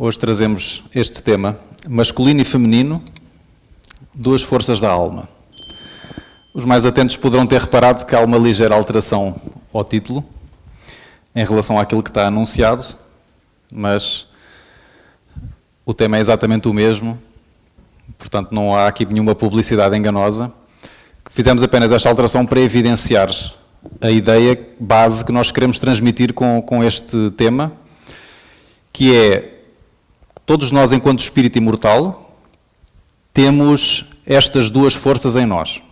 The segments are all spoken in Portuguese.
Hoje trazemos este tema, masculino e feminino, duas forças da alma. Os mais atentos poderão ter reparado que há uma ligeira alteração ao título, em relação àquilo que está anunciado, mas o tema é exatamente o mesmo, portanto não há aqui nenhuma publicidade enganosa. Fizemos apenas esta alteração para evidenciar a ideia base que nós queremos transmitir com este tema, que é, todos nós enquanto espírito imortal, temos estas duas forças em nós,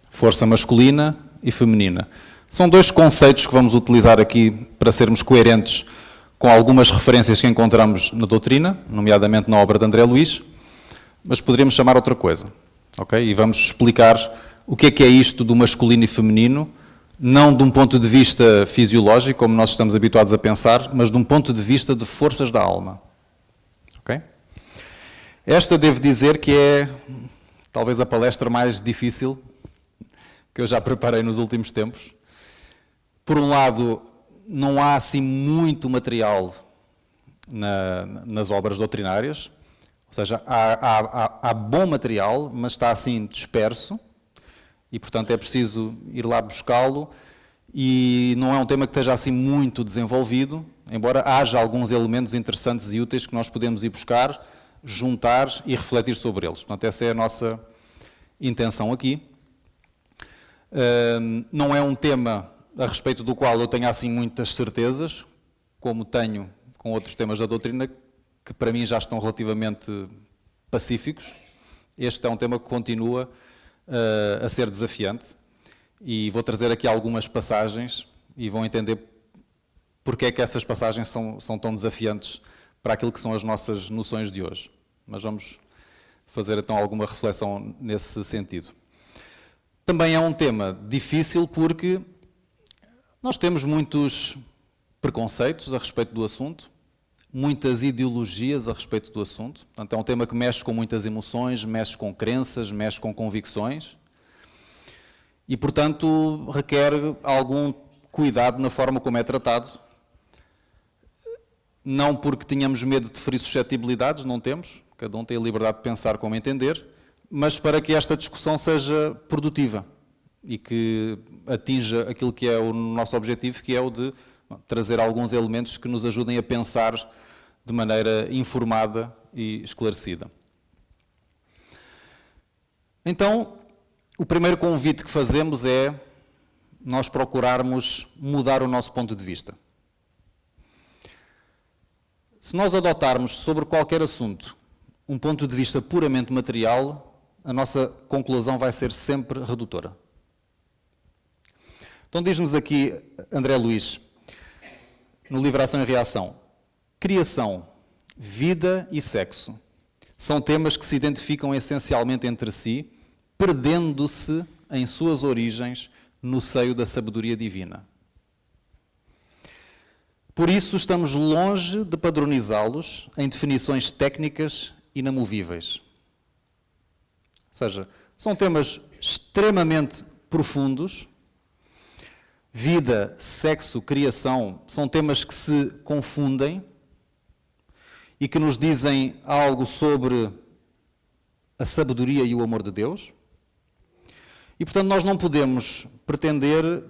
força masculina e feminina. São dois conceitos que vamos utilizar aqui para sermos coerentes com algumas referências que encontramos na doutrina, nomeadamente na obra de André Luiz, mas poderíamos chamar outra coisa, ok? E vamos explicar o que é isto do masculino e feminino, não de um ponto de vista fisiológico, como nós estamos habituados a pensar, mas de um ponto de vista de forças da alma. Ok? Esta devo dizer que é talvez a palestra mais difícil que eu já preparei nos últimos tempos. Por um lado, não há assim muito material nas obras doutrinárias, ou seja, há bom material, mas está assim disperso, e portanto é preciso ir lá buscá-lo, e não é um tema que esteja assim muito desenvolvido, embora haja alguns elementos interessantes e úteis que nós podemos ir buscar, juntar e refletir sobre eles. Portanto, essa é a nossa intenção aqui. Não é um tema a respeito do qual eu tenho assim muitas certezas, como tenho com outros temas da doutrina, que para mim já estão relativamente pacíficos. Este é um tema que continua a ser desafiante, e vou trazer aqui algumas passagens e vão entender porque é que essas passagens são tão desafiantes para aquilo que são as nossas noções de hoje. Mas vamos fazer então alguma reflexão nesse sentido. Também é um tema difícil porque nós temos muitos preconceitos a respeito do assunto, muitas ideologias a respeito do assunto. Portanto, é um tema que mexe com muitas emoções, mexe com crenças, mexe com convicções e, portanto, requer algum cuidado na forma como é tratado. Não porque tenhamos medo de ferir suscetibilidades, não temos, cada um tem a liberdade de pensar como entender, mas para que esta discussão seja produtiva e que atinja aquilo que é o nosso objetivo, que é o de trazer alguns elementos que nos ajudem a pensar de maneira informada e esclarecida. Então, o primeiro convite que fazemos é nós procurarmos mudar o nosso ponto de vista. Se nós adotarmos sobre qualquer assunto um ponto de vista puramente material, a nossa conclusão vai ser sempre redutora. Então diz-nos aqui André Luiz, no livro Ação e Reação, criação, vida e sexo são temas que se identificam essencialmente entre si, perdendo-se em suas origens no seio da sabedoria divina. Por isso estamos longe de padronizá-los em definições técnicas inamovíveis. Ou seja, são temas extremamente profundos. Vida, sexo, criação, são temas que se confundem e que nos dizem algo sobre a sabedoria e o amor de Deus. E, portanto, nós não podemos pretender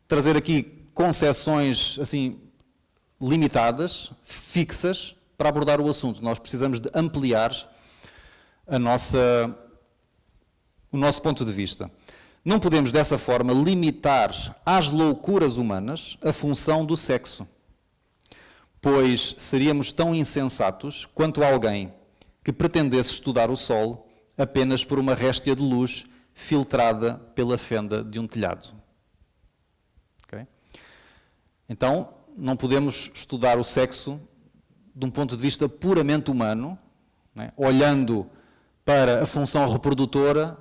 trazer aqui concepções assim limitadas, fixas, para abordar o assunto. Nós precisamos de ampliar o nosso ponto de vista. Não podemos, dessa forma, limitar às loucuras humanas a função do sexo, pois seríamos tão insensatos quanto alguém que pretendesse estudar o sol apenas por uma réstia de luz filtrada pela fenda de um telhado. Okay? Então, não podemos estudar o sexo de um ponto de vista puramente humano, né, olhando para a função reprodutora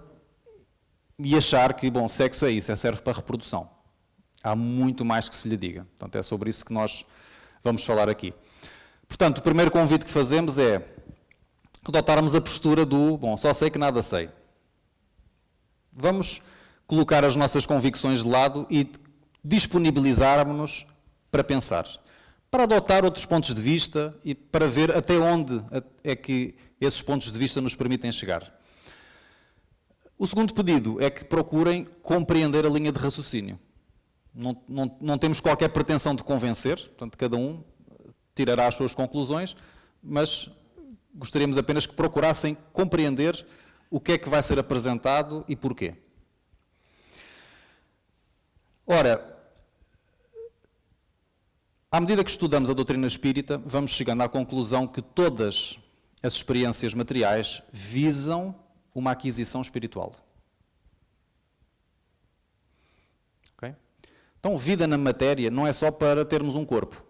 e achar que, bom, sexo é isso, serve para a reprodução. Há muito mais que se lhe diga. Portanto, é sobre isso que nós vamos falar aqui. Portanto, o primeiro convite que fazemos é adotarmos a postura do, bom, só sei que nada sei. Vamos colocar as nossas convicções de lado e disponibilizarmos-nos para pensar. para adotar outros pontos de vista e para ver até onde é que esses pontos de vista nos permitem chegar. O segundo pedido é que procurem compreender a linha de raciocínio. Não temos qualquer pretensão de convencer, portanto, cada um tirará as suas conclusões, mas gostaríamos apenas que procurassem compreender o que é que vai ser apresentado e porquê. Ora, à medida que estudamos a doutrina espírita, vamos chegando à conclusão que todas as experiências materiais visam uma aquisição espiritual. Okay? Então, vida na matéria não é só para termos um corpo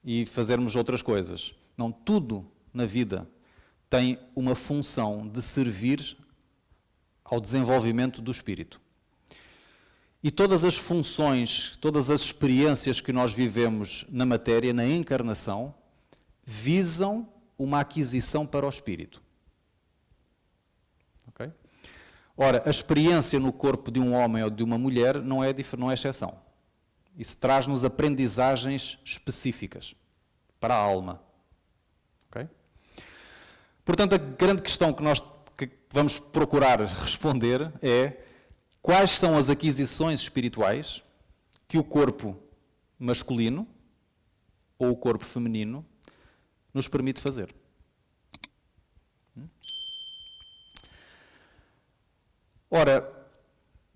e fazermos outras coisas. Não, tudo na vida tem uma função de servir ao desenvolvimento do espírito. E todas as funções, todas as experiências que nós vivemos na matéria, na encarnação, visam uma aquisição para o espírito. Okay? Ora, a experiência no corpo de um homem ou de uma mulher não é exceção. Isso traz-nos aprendizagens específicas para a alma. Okay? Portanto, a grande questão que vamos procurar responder é: quais são as aquisições espirituais que o corpo masculino ou o corpo feminino nos permite fazer? Ora,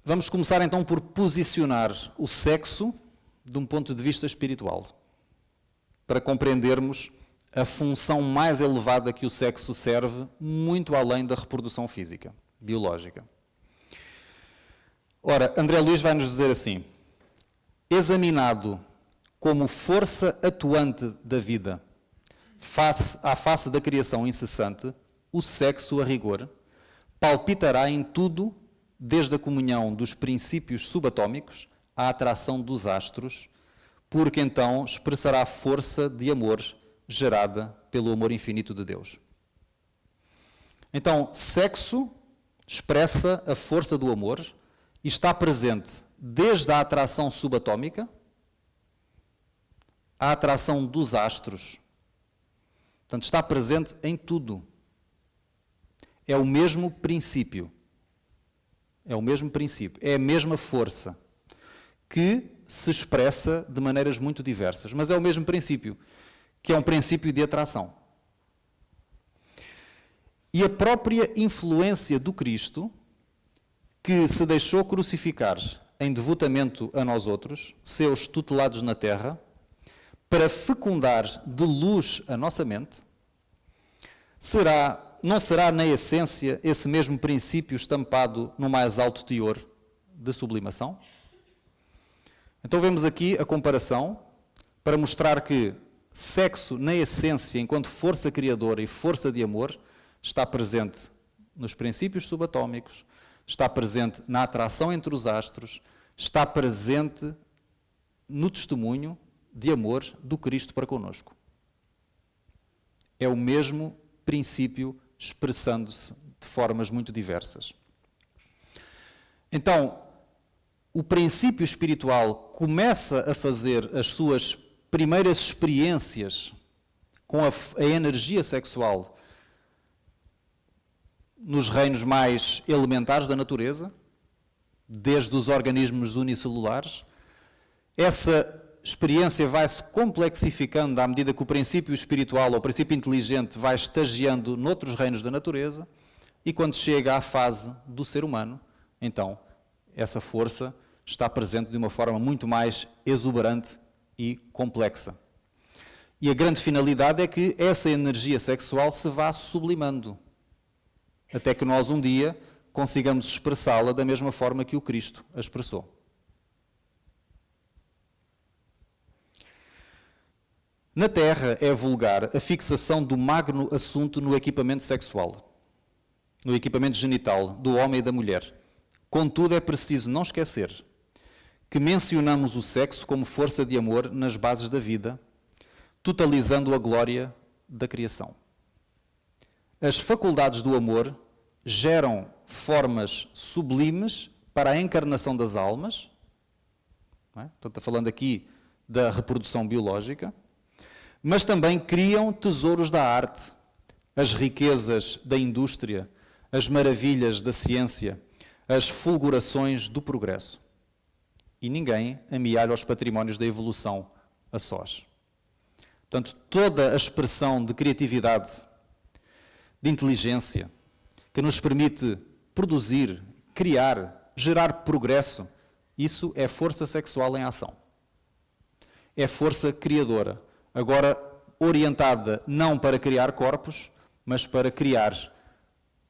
vamos começar então por posicionar o sexo de um ponto de vista espiritual, para compreendermos a função mais elevada que o sexo serve, muito além da reprodução física, biológica. Ora, André Luiz vai nos dizer assim: examinado como força atuante da vida, à face da criação incessante, o sexo, a rigor, palpitará em tudo, desde a comunhão dos princípios subatômicos à atração dos astros, porque então expressará a força de amor gerada pelo amor infinito de Deus. Então, sexo expressa a força do amor e está presente desde a atração subatômica à atração dos astros. Portanto, está presente em tudo. É o mesmo princípio. É o mesmo princípio. É a mesma força que se expressa de maneiras muito diversas. Mas é o mesmo princípio, que é um princípio de atração. E a própria influência do Cristo, que se deixou crucificar em devotamento a nós outros, seus tutelados na terra, para fecundar de luz a nossa mente, não será na essência esse mesmo princípio estampado no mais alto teor de sublimação? Então vemos aqui a comparação para mostrar que sexo, na essência, enquanto força criadora e força de amor, está presente nos princípios subatômicos, está presente na atração entre os astros, está presente no testemunho de amor do Cristo para conosco. É o mesmo princípio expressando-se de formas muito diversas. Então, o princípio espiritual começa a fazer as suas primeiras experiências com a energia sexual nos reinos mais elementares da natureza, desde os organismos unicelulares. Essa experiência vai-se complexificando à medida que o princípio espiritual ou o princípio inteligente vai estagiando noutros reinos da natureza, e quando chega à fase do ser humano, então essa força está presente de uma forma muito mais exuberante e complexa. E a grande finalidade é que essa energia sexual se vá sublimando, até que nós um dia consigamos expressá-la da mesma forma que o Cristo a expressou. Na Terra é vulgar a fixação do magno assunto no equipamento sexual, no equipamento genital do homem e da mulher. Contudo, é preciso não esquecer que mencionamos o sexo como força de amor nas bases da vida, totalizando a glória da criação. As faculdades do amor geram formas sublimes para a encarnação das almas, não é? Estou falando aqui da reprodução biológica, mas também criam tesouros da arte, as riquezas da indústria, as maravilhas da ciência, as fulgurações do progresso. E ninguém amealha os patrimónios da evolução a sós. Portanto, toda a expressão de criatividade, de inteligência, que nos permite produzir, criar, gerar progresso, isso é força sexual em ação. É força criadora. Agora, orientada não para criar corpos, mas para criar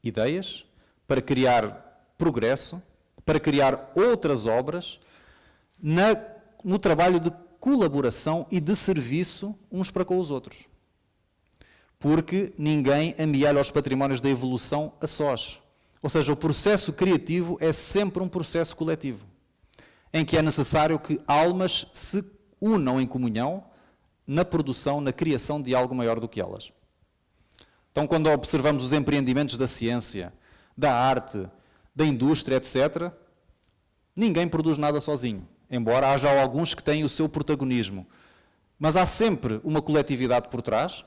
ideias, para criar progresso, para criar outras obras, no trabalho de colaboração e de serviço uns para com os outros. Porque ninguém amealha os patrimónios da evolução a sós. Ou seja, o processo criativo é sempre um processo coletivo, em que é necessário que almas se unam em comunhão na produção, na criação de algo maior do que elas. Então, quando observamos os empreendimentos da ciência, da arte, da indústria, etc., ninguém produz nada sozinho, embora haja alguns que têm o seu protagonismo. Mas há sempre uma coletividade por trás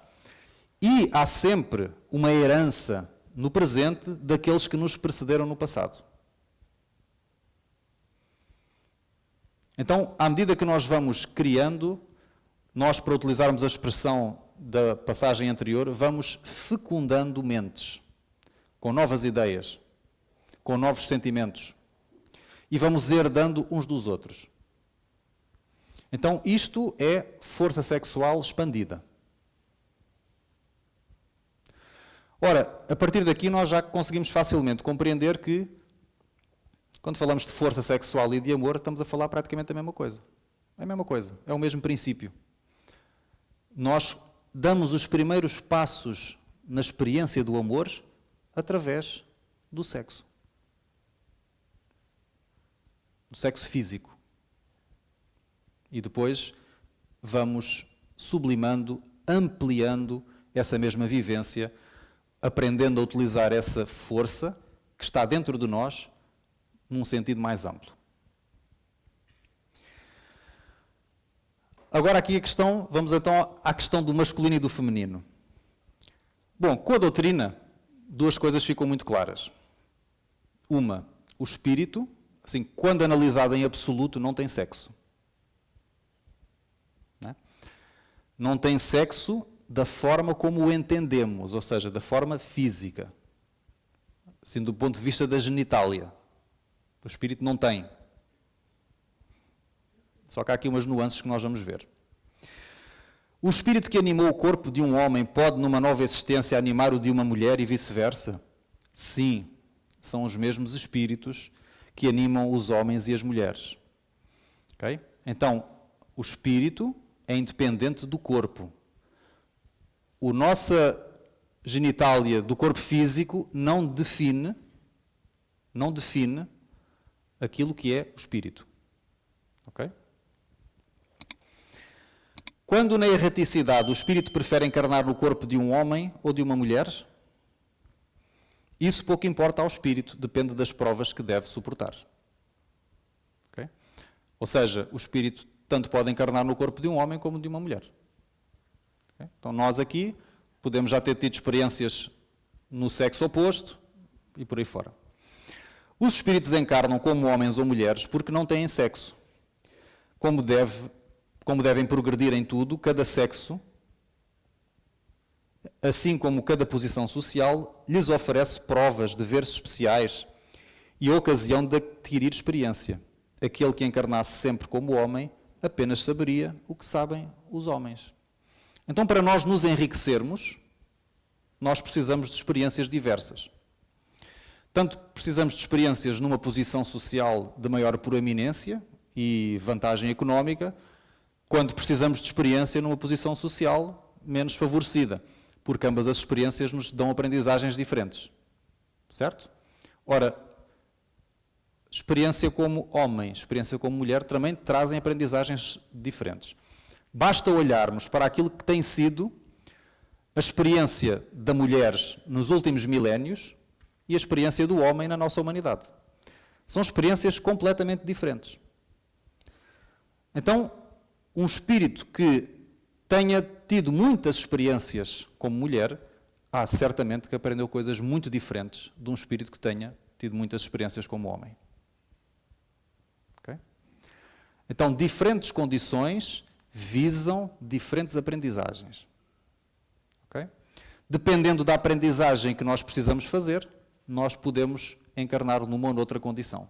e há sempre uma herança no presente daqueles que nos precederam no passado. Então, à medida que nós vamos criando, nós, para utilizarmos a expressão da passagem anterior, vamos fecundando mentes, com novas ideias, com novos sentimentos, e vamos herdando uns dos outros. Então, isto é força sexual expandida. Ora, a partir daqui nós já conseguimos facilmente compreender que, quando falamos de força sexual e de amor, estamos a falar praticamente a mesma coisa. É a mesma coisa, é o mesmo princípio. Nós damos os primeiros passos na experiência do amor através do sexo. Do sexo físico. E depois vamos sublimando, ampliando essa mesma vivência, aprendendo a utilizar essa força que está dentro de nós num sentido mais amplo. Agora aqui vamos então à questão do masculino e do feminino. Bom, com a doutrina, duas coisas ficam muito claras. Uma, o espírito, assim, quando analisado em absoluto, não tem sexo. Não tem sexo da forma como o entendemos, ou seja, da forma física. Assim, do ponto de vista da genitália. O espírito não tem. Só que há aqui umas nuances que nós vamos ver. O espírito que animou o corpo de um homem pode, numa nova existência, animar o de uma mulher e vice-versa? Sim, são os mesmos espíritos que animam os homens e as mulheres. Okay? Então, o espírito é independente do corpo. A nossa genitália do corpo físico não define aquilo que é o espírito. Ok? Quando na erraticidade o espírito prefere encarnar no corpo de um homem ou de uma mulher, isso pouco importa ao espírito, depende das provas que deve suportar. Okay? Ou seja, o espírito tanto pode encarnar no corpo de um homem como de uma mulher. Okay? Então nós aqui podemos já ter tido experiências no sexo oposto e por aí fora. Os espíritos encarnam como homens ou mulheres porque não têm sexo. Como devem progredir em tudo, cada sexo, assim como cada posição social, lhes oferece provas, deveres especiais e a ocasião de adquirir experiência. Aquele que encarnasse sempre como homem apenas saberia o que sabem os homens. Então, para nós nos enriquecermos, nós precisamos de experiências diversas. Tanto precisamos de experiências numa posição social de maior proeminência e vantagem económica, quando precisamos de experiência numa posição social menos favorecida, porque ambas as experiências nos dão aprendizagens diferentes. Certo? Ora, experiência como homem, experiência como mulher também trazem aprendizagens diferentes. Basta olharmos para aquilo que tem sido a experiência da mulher nos últimos milénios e a experiência do homem na nossa humanidade. São experiências completamente diferentes. Então, um espírito que tenha tido muitas experiências como mulher, certamente que aprendeu coisas muito diferentes de um espírito que tenha tido muitas experiências como homem. Okay? Então, diferentes condições visam diferentes aprendizagens. Okay? Dependendo da aprendizagem que nós precisamos fazer, nós podemos encarnar numa ou noutra condição.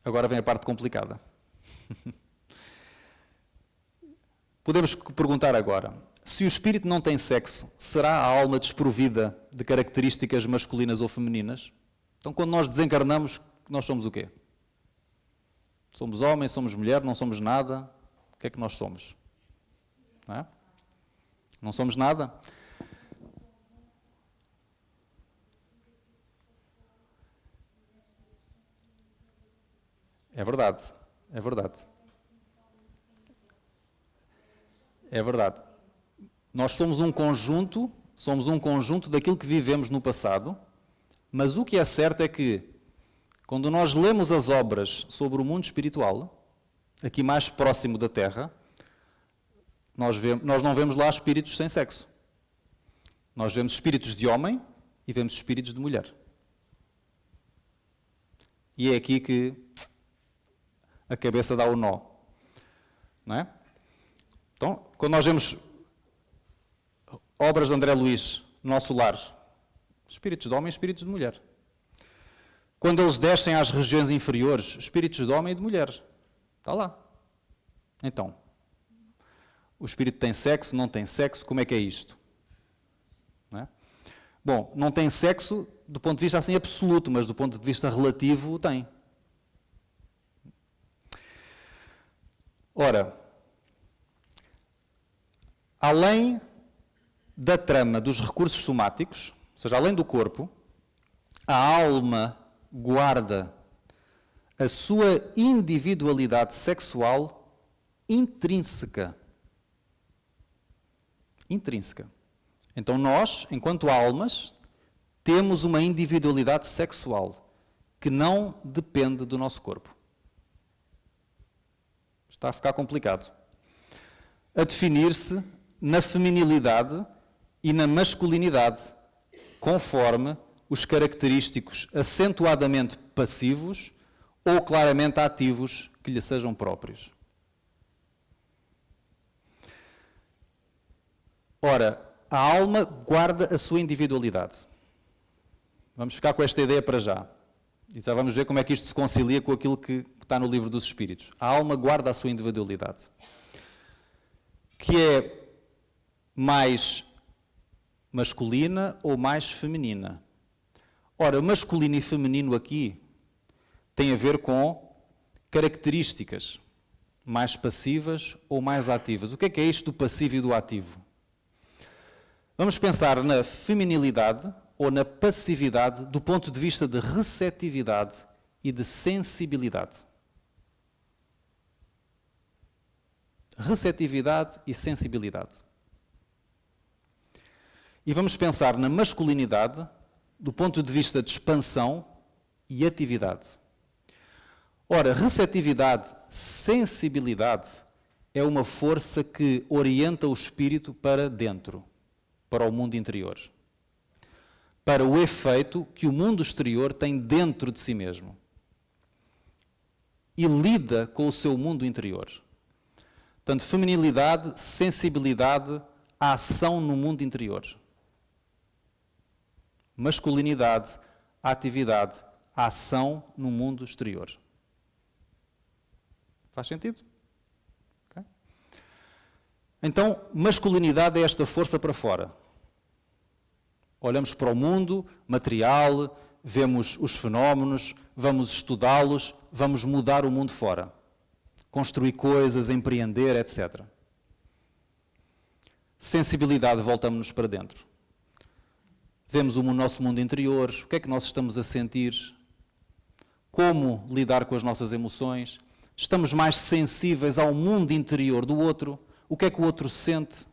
Agora vem a parte complicada. Podemos perguntar agora, se o espírito não tem sexo, será a alma desprovida de características masculinas ou femininas? Então, quando nós desencarnamos, nós somos o quê? Somos homens, somos mulher, não somos nada? O que é que nós somos? Não é? Não somos nada? É verdade, é verdade. É verdade. Nós somos um conjunto daquilo que vivemos no passado, mas o que é certo é que, quando nós lemos as obras sobre o mundo espiritual, aqui mais próximo da Terra, nós não vemos lá espíritos sem sexo. Nós vemos espíritos de homem e vemos espíritos de mulher. E é aqui que a cabeça dá o nó. Não é? Então, quando nós vemos obras de André Luiz no nosso lar, espíritos de homem e espíritos de mulher. Quando eles descem às regiões inferiores, espíritos de homem e de mulher. Está lá. Então, o espírito tem sexo, não tem sexo, como é que é isto? Não é? Bom, não tem sexo do ponto de vista assim absoluto, mas do ponto de vista relativo tem. Ora, além da trama dos recursos somáticos, ou seja, além do corpo, a alma guarda a sua individualidade sexual intrínseca. Intrínseca. Então nós, enquanto almas, temos uma individualidade sexual que não depende do nosso corpo. Está a ficar complicado. A definir-se na feminilidade e na masculinidade, conforme os característicos acentuadamente passivos ou claramente ativos que lhe sejam próprios. Ora, a alma guarda a sua individualidade. Vamos ficar com esta ideia para já. E já vamos ver como é que isto se concilia com aquilo que está no livro dos Espíritos. A alma guarda a sua individualidade, que é mais masculina ou mais feminina. Ora, masculino e feminino aqui tem a ver com características mais passivas ou mais ativas. O que é isto do passivo e do ativo? Vamos pensar na feminilidade ou na passividade do ponto de vista de receptividade e de sensibilidade. Receptividade e sensibilidade. E vamos pensar na masculinidade do ponto de vista de expansão e atividade. Ora, receptividade, sensibilidade é uma força que orienta o espírito para dentro, para o mundo interior, para o efeito que o mundo exterior tem dentro de si mesmo e lida com o seu mundo interior. Portanto, feminilidade, sensibilidade, a ação no mundo interior. Masculinidade, atividade, a ação no mundo exterior. Faz sentido? Okay. Então, masculinidade é esta força para fora. Olhamos para o mundo material, vemos os fenómenos, vamos estudá-los, vamos mudar o mundo fora. Construir coisas, empreender, etc. Sensibilidade, voltamos-nos para dentro. Vemos o nosso mundo interior, o que é que nós estamos a sentir, como lidar com as nossas emoções, estamos mais sensíveis ao mundo interior do outro, o que é que o outro sente,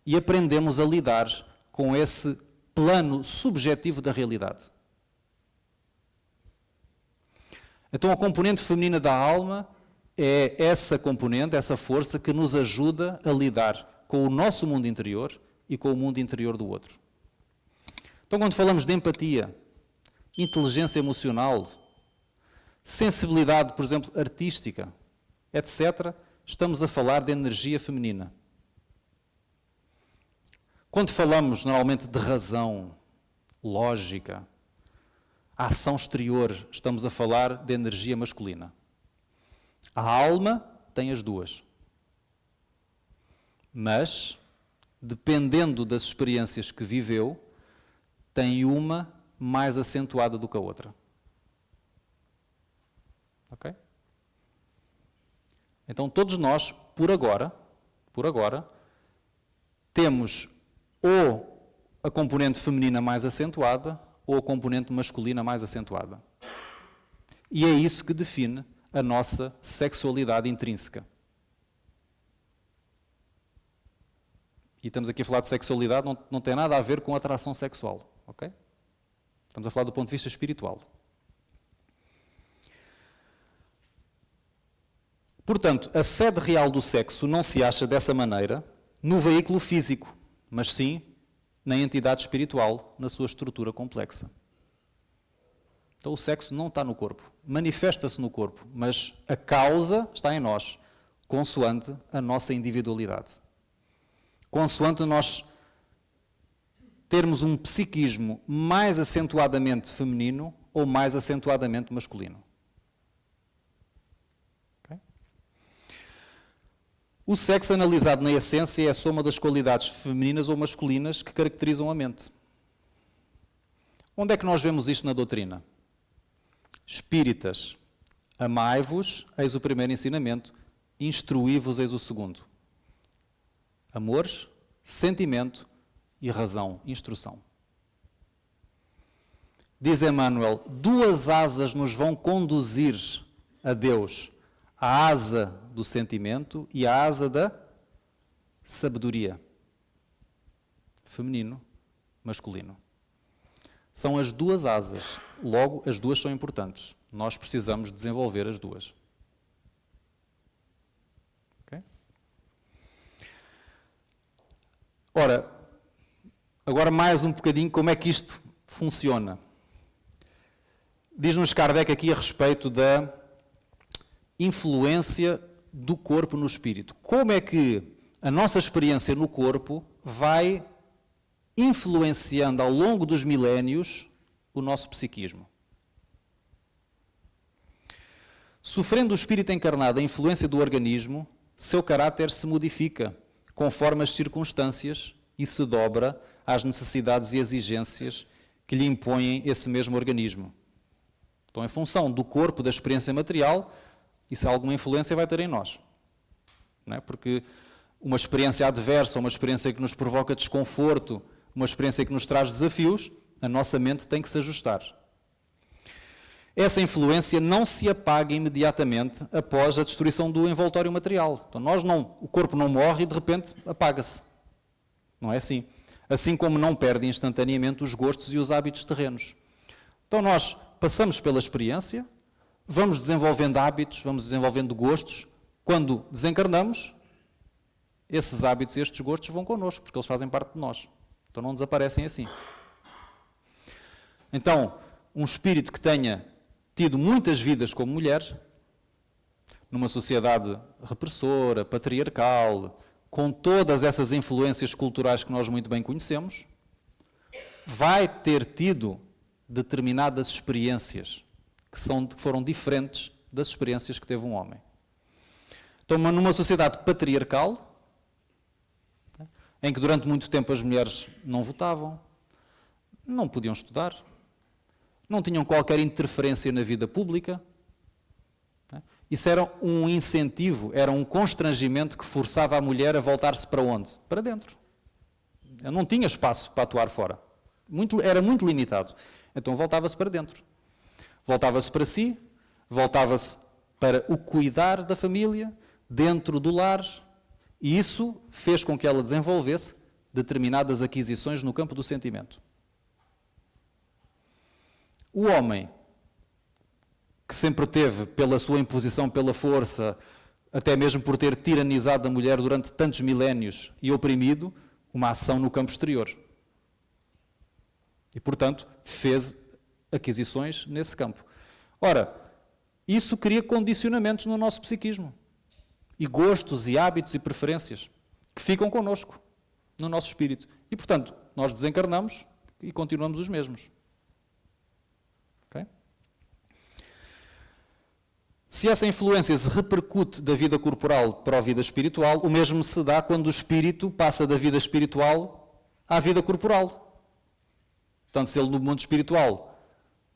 e aprendemos a lidar com esse plano subjetivo da realidade. Então a componente feminina da alma é essa componente, essa força que nos ajuda a lidar com o nosso mundo interior e com o mundo interior do outro. Então, quando falamos de empatia, inteligência emocional, sensibilidade, por exemplo, artística, etc., estamos a falar de energia feminina. Quando falamos normalmente de razão, lógica, ação exterior, estamos a falar de energia masculina. A alma tem as duas. Mas, dependendo das experiências que viveu, tem uma mais acentuada do que a outra. Ok? Então, todos nós, por agora, temos ou a componente feminina mais acentuada ou a componente masculina mais acentuada. E é isso que define a nossa sexualidade intrínseca. E estamos aqui a falar de sexualidade, não tem nada a ver com atração sexual, ok? Estamos a falar do ponto de vista espiritual. Portanto, a sede real do sexo não se acha dessa maneira no veículo físico, mas sim na entidade espiritual, na sua estrutura complexa. Então o sexo não está no corpo, manifesta-se no corpo, mas a causa está em nós, consoante a nossa individualidade. Consoante nós termos um psiquismo mais acentuadamente feminino ou mais acentuadamente masculino. Okay? O sexo analisado na essência é a soma das qualidades femininas ou masculinas que caracterizam a mente. Onde é que nós vemos isto na doutrina? Espíritas, amai-vos, eis o primeiro ensinamento, instruí-vos, eis o segundo. Amor, sentimento e razão, instrução. Diz Emmanuel, duas asas nos vão conduzir a Deus, a asa do sentimento e a asa da sabedoria. Feminino, masculino. São as duas asas, logo as duas são importantes. Nós precisamos desenvolver as duas. Okay? Ora, agora mais um bocadinho como é que isto funciona. Diz-nos Kardec aqui a respeito da influência do corpo no espírito. Como é que a nossa experiência no corpo vai influenciando ao longo dos milénios o nosso psiquismo? Sofrendo o espírito encarnado a influência do organismo, seu caráter se modifica conforme as circunstâncias e se dobra às necessidades e exigências que lhe impõem esse mesmo organismo. Então, em função do corpo, da experiência material, isso alguma influência vai ter em nós. Não é? Porque uma experiência adversa, uma experiência que nos provoca desconforto, uma experiência que nos traz desafios, a nossa mente tem que se ajustar. Essa influência não se apaga imediatamente após a destruição do envoltório material. Então o corpo não morre e de repente apaga-se. Não é assim. Assim como não perde instantaneamente os gostos e os hábitos terrenos. Então nós passamos pela experiência, vamos desenvolvendo hábitos, vamos desenvolvendo gostos. Quando desencarnamos, esses hábitos e estes gostos vão connosco, porque eles fazem parte de nós. Então não desaparecem assim. Então, um espírito que tenha tido muitas vidas como mulher, numa sociedade repressora, patriarcal, com todas essas influências culturais que nós muito bem conhecemos, vai ter tido determinadas experiências que foram diferentes das experiências que teve um homem. Então, numa sociedade patriarcal, em que durante muito tempo as mulheres não votavam, não podiam estudar, não tinham qualquer interferência na vida pública. Isso era um incentivo, era um constrangimento que forçava a mulher a voltar-se para onde? Para dentro. Ela não tinha espaço para atuar fora. Era muito limitado. Então voltava-se para dentro. Voltava-se para si, voltava-se para o cuidar da família, dentro do lar, e isso fez com que ela desenvolvesse determinadas aquisições no campo do sentimento. O homem que sempre teve, pela sua imposição, pela força, até mesmo por ter tiranizado a mulher durante tantos milénios e oprimido, uma ação no campo exterior. E, portanto, fez aquisições nesse campo. Ora, isso cria condicionamentos no nosso psiquismo. E gostos, e hábitos, e preferências, que ficam connosco, no nosso espírito. E, portanto, nós desencarnamos e continuamos os mesmos. Okay? Se essa influência se repercute da vida corporal para a vida espiritual, o mesmo se dá quando o espírito passa da vida espiritual à vida corporal. Portanto, se ele no mundo espiritual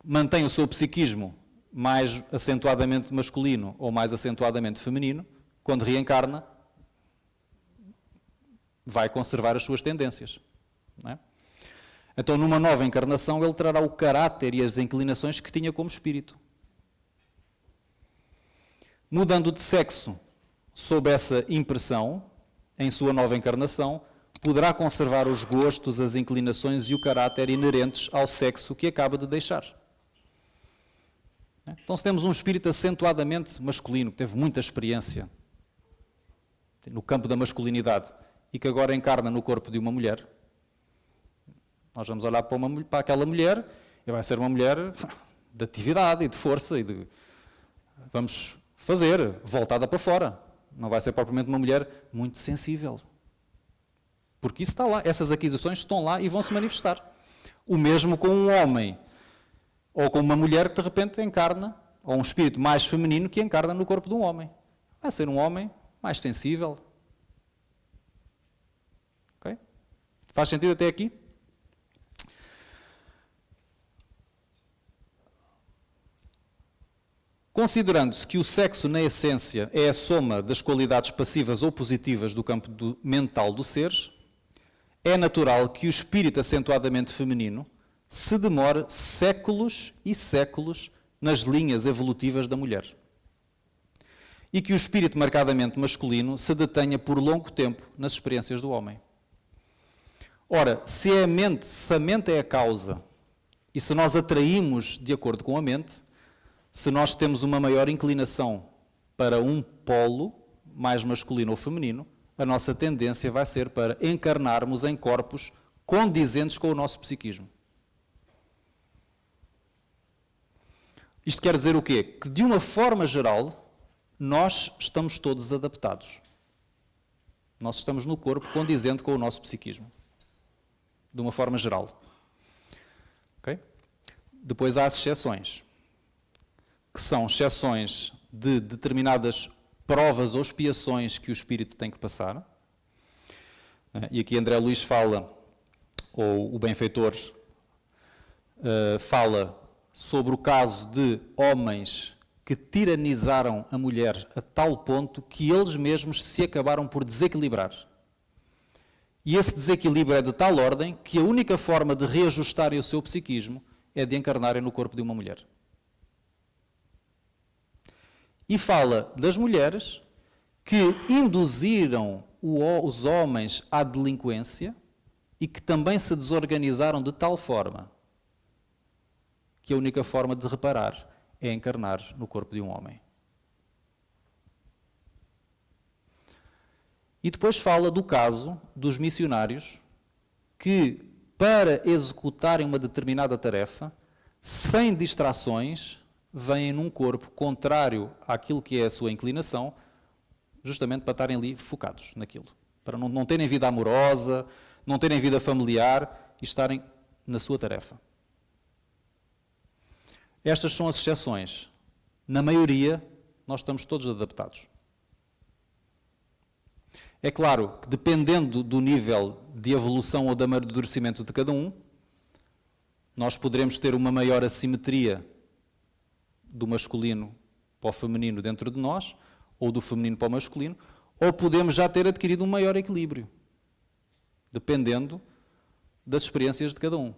mantém o seu psiquismo mais acentuadamente masculino ou mais acentuadamente feminino, quando reencarna, vai conservar as suas tendências. Não é? Então, numa nova encarnação, ele trará o caráter e as inclinações que tinha como espírito. Mudando de sexo sob essa impressão, em sua nova encarnação, poderá conservar os gostos, as inclinações e o caráter inerentes ao sexo que acaba de deixar. Então, se temos um espírito acentuadamente masculino, que teve muita experiência no campo da masculinidade e que agora encarna no corpo de uma mulher, nós vamos olhar para aquela mulher e vai ser uma mulher de atividade e de força e de... Vamos fazer, voltada para fora. Não vai ser propriamente uma mulher muito sensível. Porque isso está lá, essas aquisições estão lá e vão se manifestar. O mesmo com um homem ou com uma mulher que de repente encarna, ou um espírito mais feminino que encarna no corpo de um homem. Vai ser um homem mais sensível. Ok? Faz sentido até aqui? Considerando-se que o sexo, na essência, é a soma das qualidades passivas ou positivas do campo mental do ser, é natural que o espírito acentuadamente feminino se demore séculos e séculos nas linhas evolutivas da mulher. E que o espírito marcadamente masculino se detenha por longo tempo nas experiências do homem. Ora, se a mente é a causa, e se nós atraímos de acordo com a mente, se nós temos uma maior inclinação para um polo, mais masculino ou feminino, a nossa tendência vai ser para encarnarmos em corpos condizentes com o nosso psiquismo. Isto quer dizer o quê? Que de uma forma geral, nós estamos todos adaptados. Nós estamos no corpo condizente com o nosso psiquismo. De uma forma geral. Okay? Depois há as exceções. Que são exceções de determinadas provas ou expiações que o espírito tem que passar. E aqui André Luís fala, ou o benfeitor fala sobre o caso de homens que tiranizaram a mulher a tal ponto que eles mesmos se acabaram por desequilibrar. E esse desequilíbrio é de tal ordem que a única forma de reajustarem o seu psiquismo é de encarnarem no corpo de uma mulher. E fala das mulheres que induziram os homens à delinquência e que também se desorganizaram de tal forma que a única forma de reparar é encarnar no corpo de um homem. E depois fala do caso dos missionários que, para executarem uma determinada tarefa, sem distrações, vêm num corpo contrário àquilo que é a sua inclinação, justamente para estarem ali focados naquilo. Para não terem vida amorosa, não terem vida familiar e estarem na sua tarefa. Estas são as exceções. Na maioria, nós estamos todos adaptados. É claro que, dependendo do nível de evolução ou de amadurecimento de cada um, nós poderemos ter uma maior assimetria do masculino para o feminino dentro de nós, ou do feminino para o masculino, ou podemos já ter adquirido um maior equilíbrio, dependendo das experiências de cada um.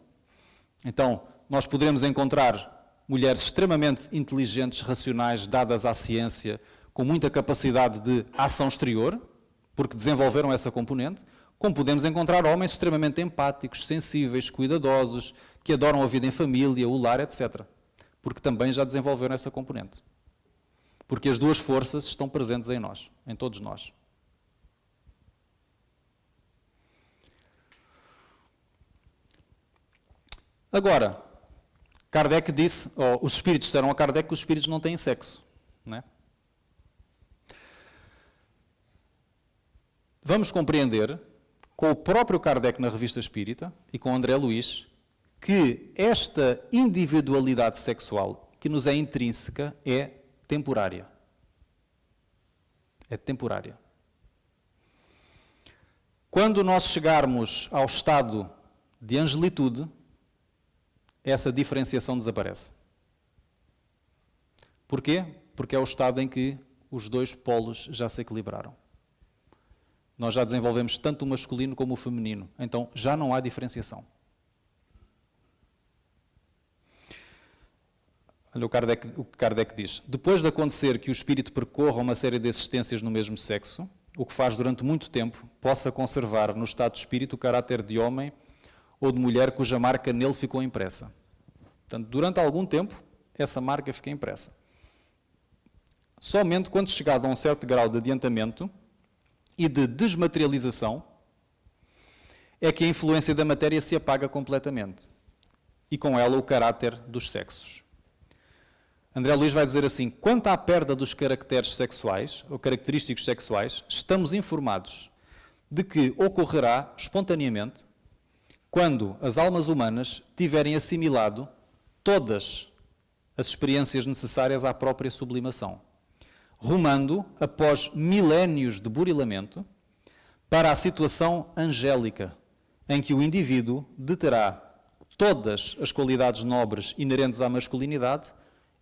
Então, nós poderemos encontrar mulheres extremamente inteligentes, racionais, dadas à ciência, com muita capacidade de ação exterior, porque desenvolveram essa componente, como podemos encontrar homens extremamente empáticos, sensíveis, cuidadosos, que adoram a vida em família, o lar, etc. porque também já desenvolveram essa componente. Porque as duas forças estão presentes em nós, em todos nós. Agora, Kardec disse, ou os espíritos disseram a Kardec que os espíritos não têm sexo. Não é? Vamos compreender, com o próprio Kardec na Revista Espírita e com André Luiz, que esta individualidade sexual que nos é intrínseca é temporária. É temporária. Quando nós chegarmos ao estado de angelitude, essa diferenciação desaparece. Porquê? Porque é o estado em que os dois polos já se equilibraram. Nós já desenvolvemos tanto o masculino como o feminino, então já não há diferenciação. Olha o que Kardec diz. Depois de acontecer que o espírito percorra uma série de existências no mesmo sexo, o que faz durante muito tempo, possa conservar no estado de espírito o caráter de homem ou de mulher cuja marca nele ficou impressa. Portanto, durante algum tempo, essa marca fica impressa. Somente quando chegado a um certo grau de adiantamento e de desmaterialização, é que a influência da matéria se apaga completamente. E com ela o caráter dos sexos. André Luiz vai dizer assim, quanto à perda dos caracteres sexuais, ou característicos sexuais, estamos informados de que ocorrerá espontaneamente quando as almas humanas tiverem assimilado todas as experiências necessárias à própria sublimação, rumando, após milénios de burilamento, para a situação angélica, em que o indivíduo deterá todas as qualidades nobres inerentes à masculinidade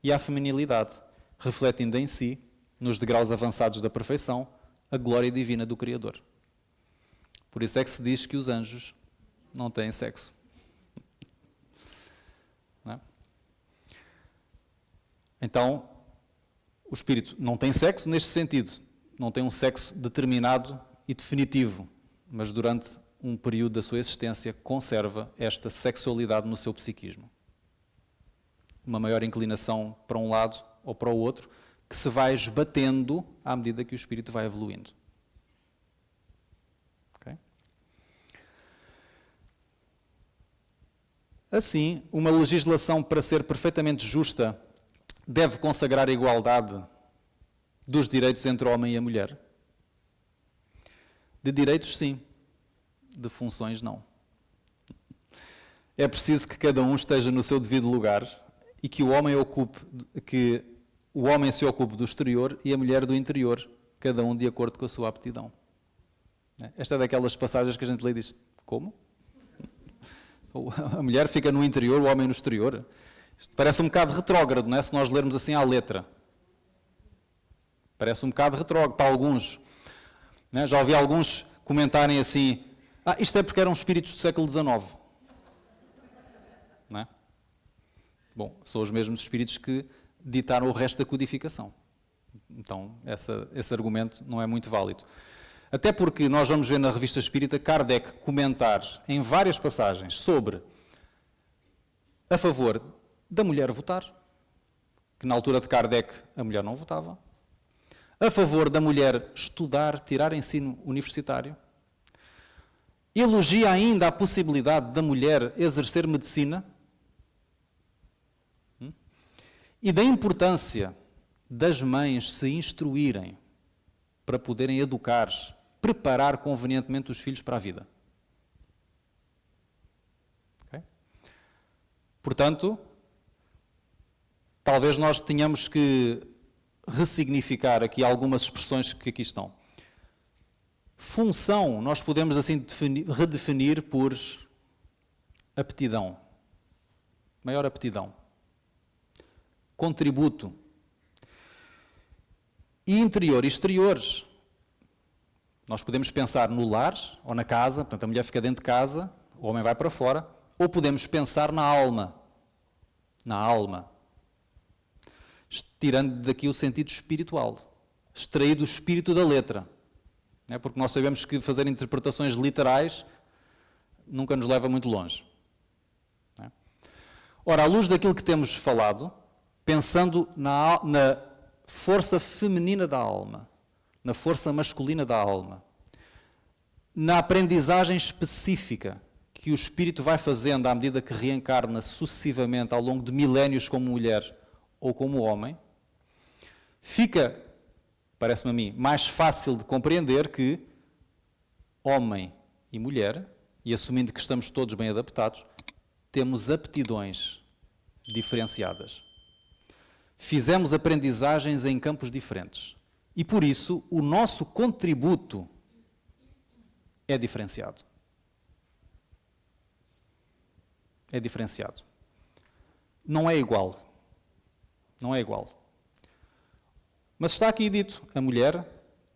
e à feminilidade, refletindo em si, nos degraus avançados da perfeição, a glória divina do Criador. Por isso é que se diz que os anjos não têm sexo. Não é? Então, o espírito não tem sexo neste sentido, não tem um sexo determinado e definitivo, mas durante um período da sua existência conserva esta sexualidade no seu psiquismo. Uma maior inclinação para um lado ou para o outro, que se vai esbatendo à medida que o espírito vai evoluindo. Okay? Assim, uma legislação, para ser perfeitamente justa, deve consagrar a igualdade dos direitos entre o homem e a mulher? De direitos, sim. De funções, não. É preciso que cada um esteja no seu devido lugar e que o homem se ocupe do exterior e a mulher do interior, cada um de acordo com a sua aptidão. Esta é daquelas passagens que a gente lê e diz, como? A mulher fica no interior, o homem no exterior? Isto parece um bocado retrógrado, não é? Se nós lermos assim à letra. Parece um bocado retrógrado para alguns. Não é? Já ouvi alguns comentarem assim, isto é porque eram espíritos do século XIX. Não é? Bom, são os mesmos espíritos que ditaram o resto da codificação. Então, esse argumento não é muito válido. Até porque nós vamos ver na Revista Espírita Kardec comentar em várias passagens sobre a favor da mulher votar, que na altura de Kardec a mulher não votava, a favor da mulher estudar, tirar ensino universitário, elogia ainda a possibilidade da mulher exercer medicina, e da importância das mães se instruírem para poderem educar, preparar convenientemente os filhos para a vida. Okay? Portanto, talvez nós tenhamos que ressignificar aqui algumas expressões que aqui estão. Função, nós podemos assim redefinir por aptidão, maior aptidão. Contributo. E interior e exteriores. Nós podemos pensar no lar ou na casa, portanto a mulher fica dentro de casa, o homem vai para fora, ou podemos pensar na alma. Na alma. Tirando daqui o sentido espiritual. Extraído o espírito da letra. Porque nós sabemos que fazer interpretações literais nunca nos leva muito longe. Ora, à luz daquilo que temos falado, pensando na força feminina da alma, na força masculina da alma, na aprendizagem específica que o espírito vai fazendo à medida que reencarna sucessivamente ao longo de milénios como mulher ou como homem, fica, parece-me a mim, mais fácil de compreender que homem e mulher, e assumindo que estamos todos bem adaptados, temos aptidões diferenciadas. Fizemos aprendizagens em campos diferentes. E por isso o nosso contributo é diferenciado. É diferenciado. Não é igual. Não é igual. Mas está aqui dito, a mulher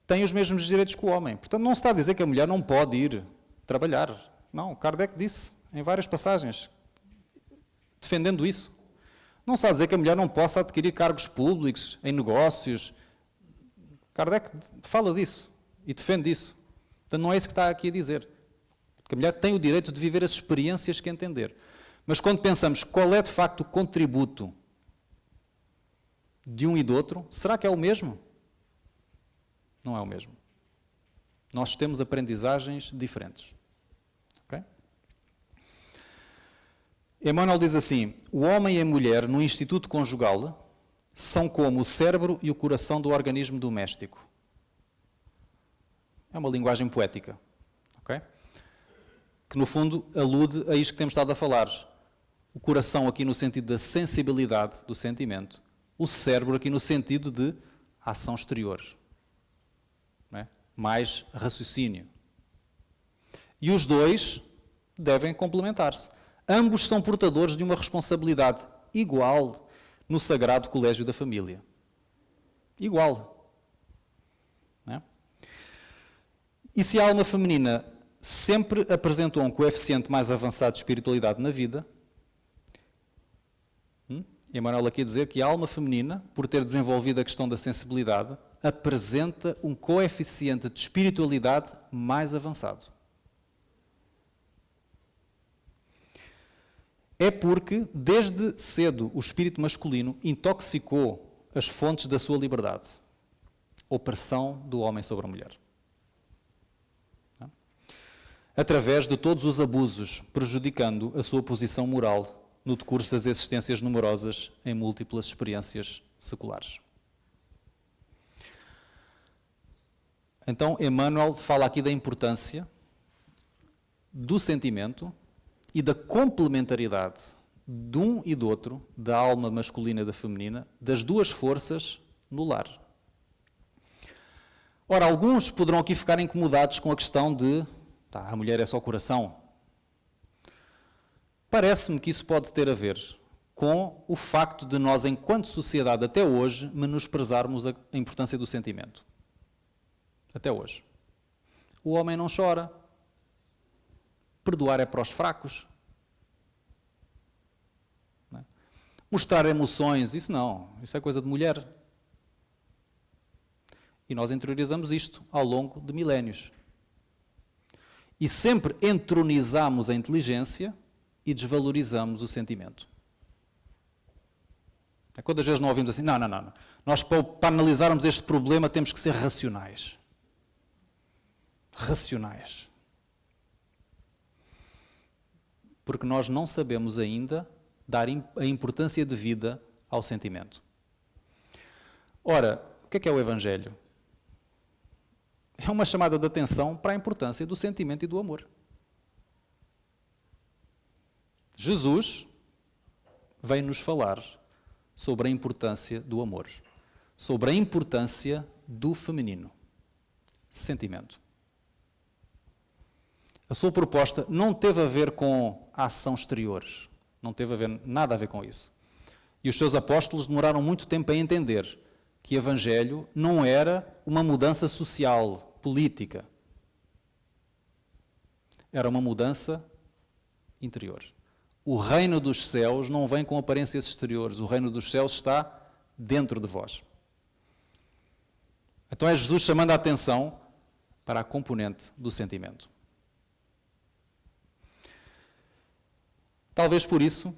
tem os mesmos direitos que o homem. Portanto, não se está a dizer que a mulher não pode ir trabalhar. Não, Kardec disse em várias passagens, defendendo isso. Não se está a dizer que a mulher não possa adquirir cargos públicos em negócios. Kardec fala disso e defende isso. Portanto, não é isso que está aqui a dizer. Porque a mulher tem o direito de viver as experiências que entender. Mas quando pensamos qual é de facto o contributo de um e do outro, será que é o mesmo? Não é o mesmo. Nós temos aprendizagens diferentes. Okay? Emmanuel diz assim, o homem e a mulher no instituto conjugal são como o cérebro e o coração do organismo doméstico. É uma linguagem poética. Okay? Que no fundo alude a isto que temos estado a falar. O coração aqui no sentido da sensibilidade do sentimento, o cérebro aqui no sentido de ação exterior, não é? Mais raciocínio. E os dois devem complementar-se. Ambos são portadores de uma responsabilidade igual no sagrado colégio da família. Igual. Não é? E se a alma feminina sempre apresentou um coeficiente mais avançado de espiritualidade na vida, Emmanuel aqui a dizer que a alma feminina, por ter desenvolvido a questão da sensibilidade, apresenta um coeficiente de espiritualidade mais avançado. É porque, desde cedo, o espírito masculino intoxicou as fontes da sua liberdade. Opressão do homem sobre a mulher. Através de todos os abusos, prejudicando a sua posição moral no decurso das existências numerosas em múltiplas experiências seculares. Então, Emmanuel fala aqui da importância do sentimento e da complementaridade de um e do outro, da alma masculina e da feminina, das duas forças no lar. Ora, alguns poderão aqui ficar incomodados com a questão de a mulher é só coração. Parece-me que isso pode ter a ver com o facto de nós, enquanto sociedade, até hoje, menosprezarmos a importância do sentimento. Até hoje. O homem não chora. Perdoar é para os fracos. Não é? Mostrar emoções, isso não. Isso é coisa de mulher. E nós interiorizamos isto ao longo de milénios. E sempre entronizamos a inteligência e desvalorizamos o sentimento. Quantas vezes não ouvimos assim, não. Nós para analisarmos este problema temos que ser racionais. Racionais. Porque nós não sabemos ainda dar a importância devida ao sentimento. Ora, o que é o Evangelho? É uma chamada de atenção para a importância do sentimento e do amor. Jesus vem nos falar sobre a importância do amor, sobre a importância do feminino, sentimento. A sua proposta não teve a ver com a ação exterior, não teve nada a ver com isso. E os seus apóstolos demoraram muito tempo a entender que o Evangelho não era uma mudança social, política. Era uma mudança interior. O reino dos céus não vem com aparências exteriores. O reino dos céus está dentro de vós. Então é Jesus chamando a atenção para a componente do sentimento. Talvez por isso,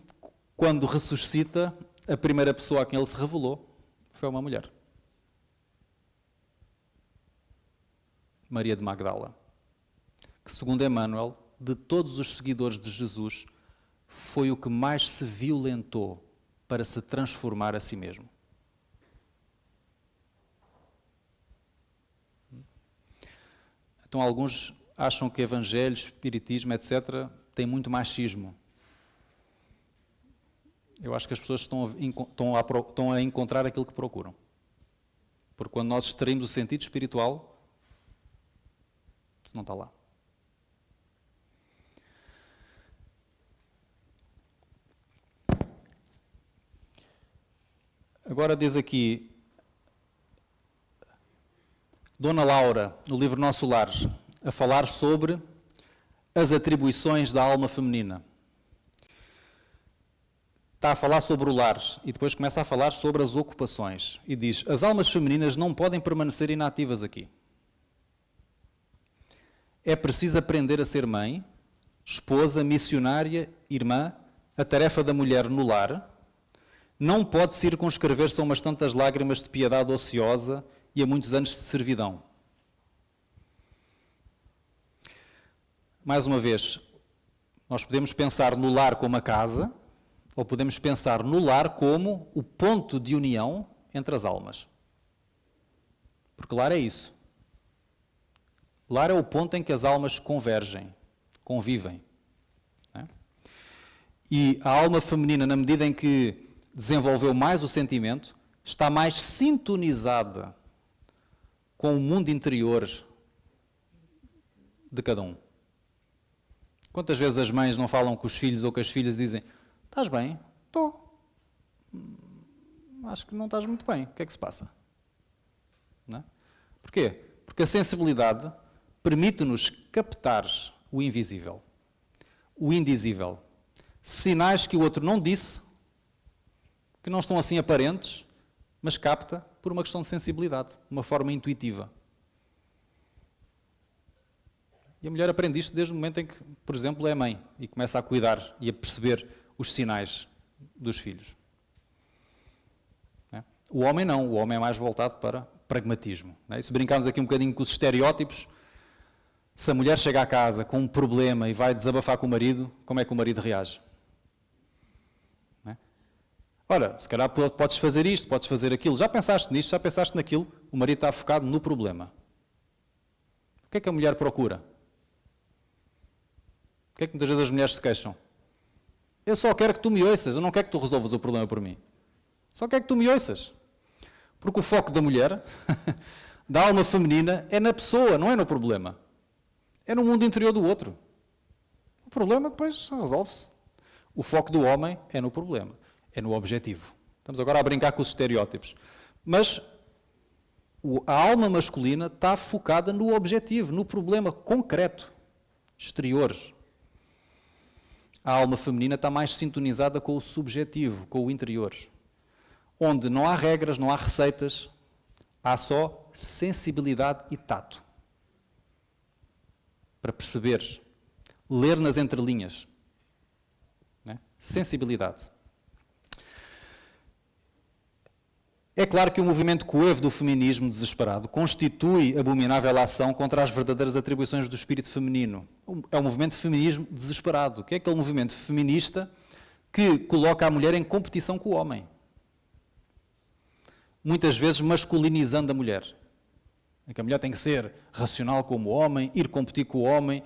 quando ressuscita, a primeira pessoa a quem ele se revelou foi uma mulher. Maria de Magdala. Que, segundo Emmanuel, de todos os seguidores de Jesus, foi o que mais se violentou para se transformar a si mesmo. Então, alguns acham que Evangelho, Espiritismo, etc., tem muito machismo. Eu acho que as pessoas estão a encontrar aquilo que procuram. Porque quando nós extraímos o sentido espiritual, isso não está lá. Agora diz aqui, Dona Laura, no livro Nosso Lar, a falar sobre as atribuições da alma feminina. Está a falar sobre o lar e depois começa a falar sobre as ocupações. E diz, as almas femininas não podem permanecer inativas aqui. É preciso aprender a ser mãe, esposa, missionária, irmã, a tarefa da mulher no lar. Não pode circunscrever-se a umas tantas lágrimas de piedade ociosa e a muitos anos de servidão. Mais uma vez, nós podemos pensar no lar como a casa, ou podemos pensar no lar como o ponto de união entre as almas. Porque lar é isso. Lar é o ponto em que as almas convergem, convivem. Né? E a alma feminina, na medida em que desenvolveu mais o sentimento, está mais sintonizada com o mundo interior de cada um. Quantas vezes as mães não falam com os filhos ou com as filhas e dizem: estás bem? Estou. Acho que não estás muito bem. O que é que se passa? Não é? Porquê? Porque a sensibilidade permite-nos captar o invisível, o indizível. Sinais que o outro não disse, que não estão assim aparentes, mas capta por uma questão de sensibilidade, uma forma intuitiva. E a mulher aprende isto desde o momento em que, por exemplo, é mãe e começa a cuidar e a perceber os sinais dos filhos. O homem não, o homem é mais voltado para pragmatismo. E se brincarmos aqui um bocadinho com os estereótipos, se a mulher chega à casa com um problema e vai desabafar com o marido, como é que o marido reage? Olha, se calhar podes fazer isto, podes fazer aquilo. Já pensaste nisto, já pensaste naquilo? O marido está focado no problema. O que é que a mulher procura? O que é que muitas vezes as mulheres se queixam? Eu só quero que tu me ouças, eu não quero que tu resolvas o problema por mim. Só quero que tu me ouças. Porque o foco da mulher, da alma feminina, é na pessoa, não é no problema. É no mundo interior do outro. O problema depois resolve-se. O foco do homem é no problema, é no objetivo. Estamos agora a brincar com os estereótipos. Mas a alma masculina está focada no objetivo, no problema concreto, exterior. A alma feminina está mais sintonizada com o subjetivo, com o interior. Onde não há regras, não há receitas, há só sensibilidade e tato. Para perceber, ler nas entrelinhas. Né? Sensibilidade. É claro que o movimento coevo do feminismo desesperado constitui abominável ação contra as verdadeiras atribuições do espírito feminino. É um movimento de feminismo desesperado, que é aquele movimento feminista que coloca a mulher em competição com o homem. Muitas vezes masculinizando a mulher. É que a mulher tem que ser racional como o homem, ir competir com o homem.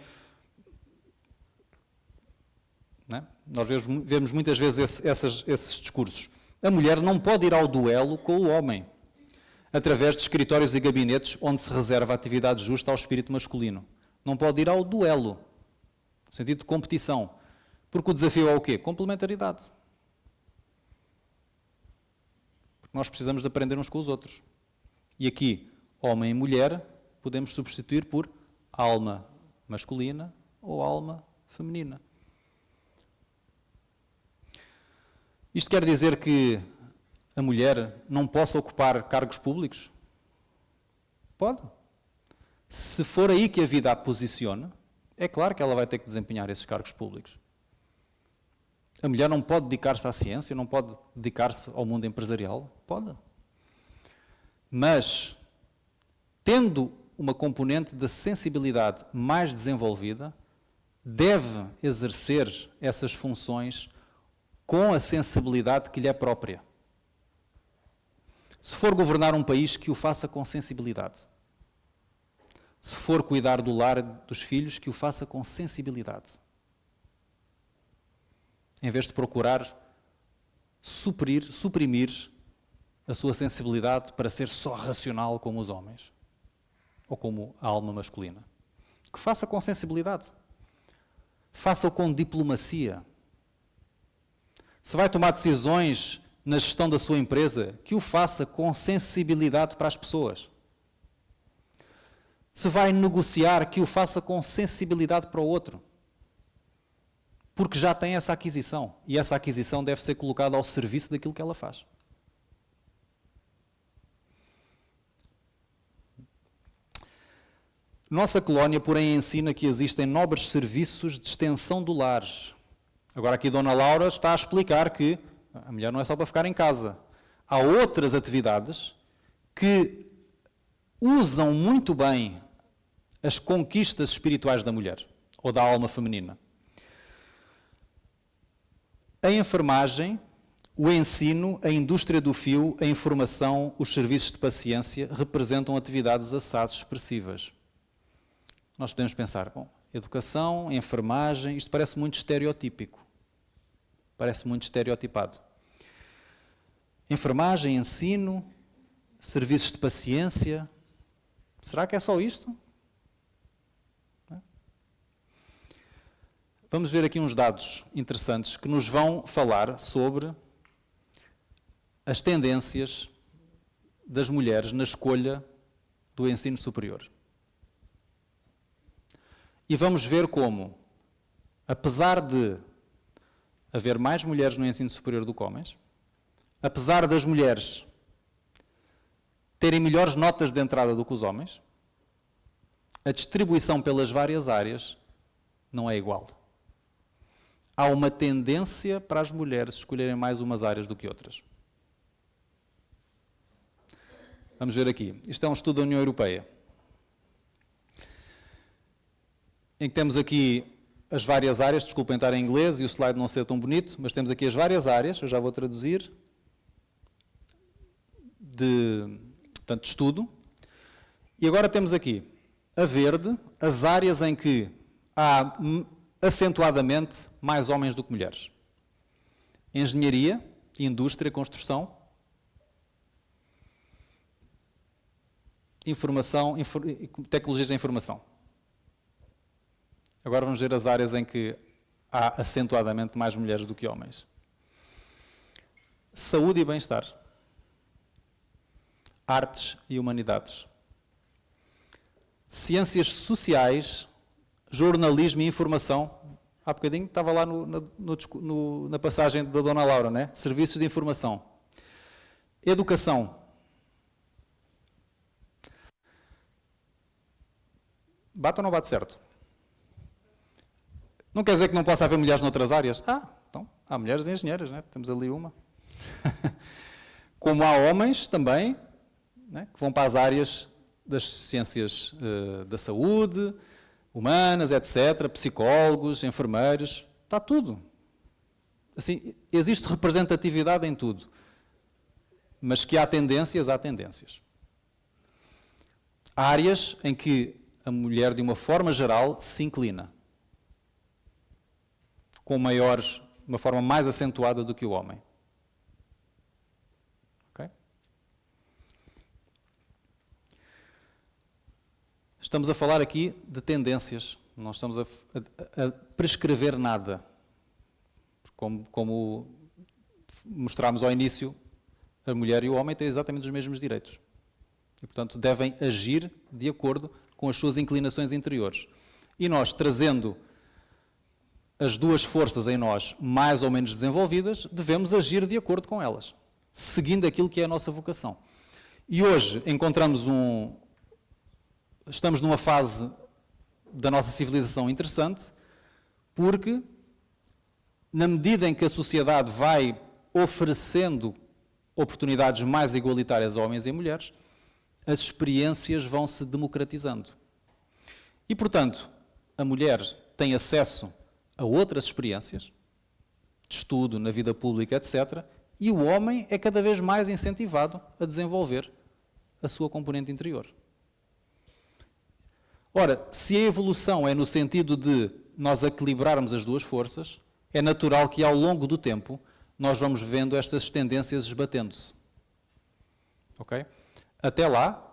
Não é? Nós vemos muitas vezes esses discursos. A mulher não pode ir ao duelo com o homem, através de escritórios e gabinetes onde se reserva a atividade justa ao espírito masculino. Não pode ir ao duelo, no sentido de competição. Porque o desafio é o quê? Complementaridade. Porque nós precisamos de aprender uns com os outros. E aqui, homem e mulher, podemos substituir por alma masculina ou alma feminina. Isto quer dizer que a mulher não possa ocupar cargos públicos? Pode. Se for aí que a vida a posiciona, é claro que ela vai ter que desempenhar esses cargos públicos. A mulher não pode dedicar-se à ciência, não pode dedicar-se ao mundo empresarial? Pode. Mas, tendo uma componente da sensibilidade mais desenvolvida, deve exercer essas funções com a sensibilidade que lhe é própria. Se for governar um país, que o faça com sensibilidade. Se for cuidar do lar dos filhos, que o faça com sensibilidade. Em vez de procurar suprimir a sua sensibilidade para ser só racional como os homens. Ou como a alma masculina. Que faça com sensibilidade. Faça-o com diplomacia. Se vai tomar decisões na gestão da sua empresa, que o faça com sensibilidade para as pessoas. Se vai negociar, que o faça com sensibilidade para o outro. Porque já tem essa aquisição. E essa aquisição deve ser colocada ao serviço daquilo que ela faz. Nossa colónia, porém, ensina que existem nobres serviços de extensão do lar. Agora aqui Dona Laura está a explicar que a mulher não é só para ficar em casa. Há outras atividades que usam muito bem as conquistas espirituais da mulher, ou da alma feminina. A enfermagem, o ensino, a indústria do fio, a informação, os serviços de paciência representam atividades assaz expressivas. Nós podemos pensar, bom, educação, enfermagem, isto parece muito estereotípico. Parece muito estereotipado. Enfermagem, ensino, serviços de paciência. Será que é só isto? Vamos ver aqui uns dados interessantes que nos vão falar sobre as tendências das mulheres na escolha do ensino superior. E vamos ver como, apesar de haver mais mulheres no ensino superior do que homens, apesar das mulheres terem melhores notas de entrada do que os homens, a distribuição pelas várias áreas não é igual. Há uma tendência para as mulheres escolherem mais umas áreas do que outras. Vamos ver aqui. Isto é um estudo da União Europeia, em que temos aqui as várias áreas, desculpem estar em inglês e o slide não ser tão bonito, mas temos aqui as várias áreas, eu já vou traduzir, de estudo. E agora temos aqui a verde, as áreas em que há acentuadamente mais homens do que mulheres. Engenharia, indústria, construção, informação, tecnologias da informação. Agora vamos ver as áreas em que há acentuadamente mais mulheres do que homens. Saúde e bem-estar. Artes e humanidades. Ciências sociais, jornalismo e informação. Há bocadinho estava lá na passagem da Dona Laura, né? Serviços de informação. Educação. Bate ou não bate certo? Não quer dizer que não possa haver mulheres noutras áreas? Então, há mulheres engenheiras, né? Temos ali uma. Como há homens também, né? Que vão para as áreas das ciências da saúde, humanas, etc., psicólogos, enfermeiros, está tudo. Assim, existe representatividade em tudo. Mas que há tendências, há tendências. Há áreas em que a mulher, de uma forma geral, se inclina. Com uma forma mais acentuada do que o homem. Ok? Estamos a falar aqui de tendências, não estamos a prescrever nada. Como mostramos ao início, a mulher e o homem têm exatamente os mesmos direitos. E, portanto, devem agir de acordo com as suas inclinações interiores. E nós, trazendo as duas forças em nós mais ou menos desenvolvidas, devemos agir de acordo com elas, seguindo aquilo que é a nossa vocação. E hoje estamos numa fase da nossa civilização interessante, porque na medida em que a sociedade vai oferecendo oportunidades mais igualitárias a homens e mulheres, as experiências vão se democratizando. E, portanto, a mulher tem acesso a outras experiências, de estudo, na vida pública, etc., e o homem é cada vez mais incentivado a desenvolver a sua componente interior. Ora, se a evolução é no sentido de nós equilibrarmos as duas forças, é natural que ao longo do tempo nós vamos vendo estas tendências esbatendo-se. Ok? Até lá,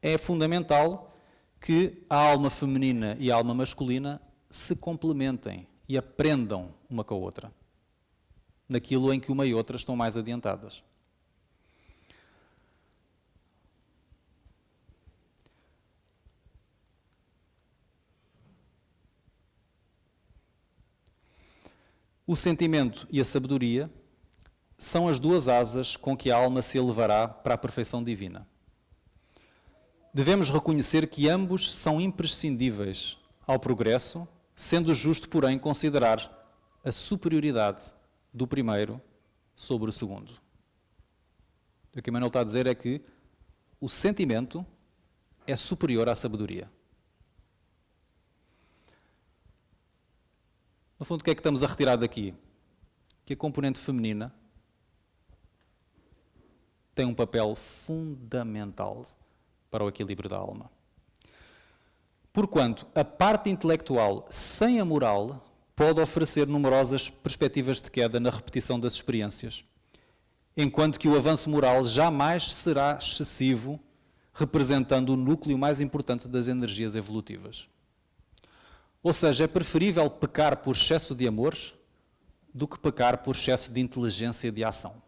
é fundamental que a alma feminina e a alma masculina se complementem e aprendam uma com a outra, naquilo em que uma e outra estão mais adiantadas. O sentimento e a sabedoria são as duas asas com que a alma se elevará para a perfeição divina. Devemos reconhecer que ambos são imprescindíveis ao progresso, sendo justo, porém, considerar a superioridade do primeiro sobre o segundo. O que Emmanuel está a dizer é que o sentimento é superior à sabedoria. No fundo, o que é que estamos a retirar daqui? Que a componente feminina tem um papel fundamental para o equilíbrio da alma. Porquanto a parte intelectual sem a moral pode oferecer numerosas perspectivas de queda na repetição das experiências, enquanto que o avanço moral jamais será excessivo, representando o núcleo mais importante das energias evolutivas. Ou seja, é preferível pecar por excesso de amor do que pecar por excesso de inteligência e de ação.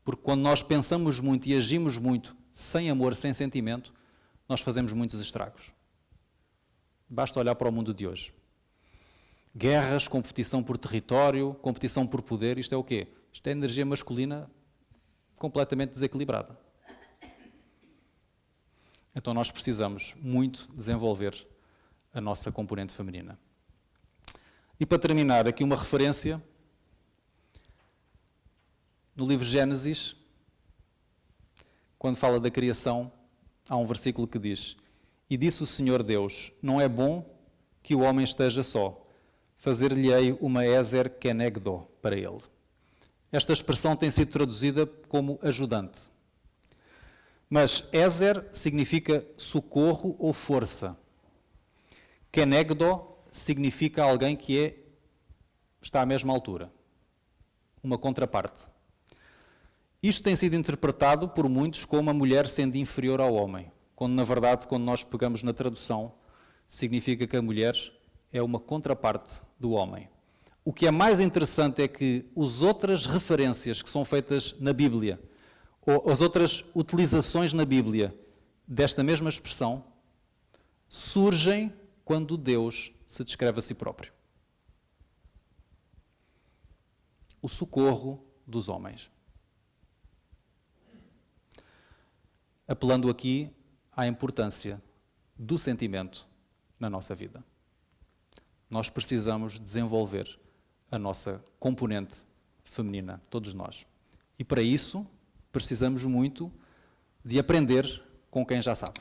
Porque quando nós pensamos muito e agimos muito sem amor, sem sentimento, nós fazemos muitos estragos. Basta olhar para o mundo de hoje. Guerras, competição por território, competição por poder, isto é o quê? Isto é energia masculina completamente desequilibrada. Então nós precisamos muito desenvolver a nossa componente feminina. E para terminar, aqui uma referência. No livro Gênesis, quando fala da criação, há um versículo que diz: E disse o Senhor Deus, não é bom que o homem esteja só, fazer-lhe-ei uma Ezer Kenegdo para ele. Esta expressão tem sido traduzida como ajudante. Mas Ezer significa socorro ou força. Kenegdo significa alguém que está à mesma altura. Uma contraparte. Isto tem sido interpretado por muitos como a mulher sendo inferior ao homem, quando na verdade, quando nós pegamos na tradução, significa que a mulher é uma contraparte do homem. O que é mais interessante é que as outras referências que são feitas na Bíblia, ou as outras utilizações na Bíblia desta mesma expressão, surgem quando Deus se descreve a si próprio. O socorro dos homens. Apelando aqui à importância do sentimento na nossa vida. Nós precisamos desenvolver a nossa componente feminina, todos nós. E para isso precisamos muito de aprender com quem já sabe.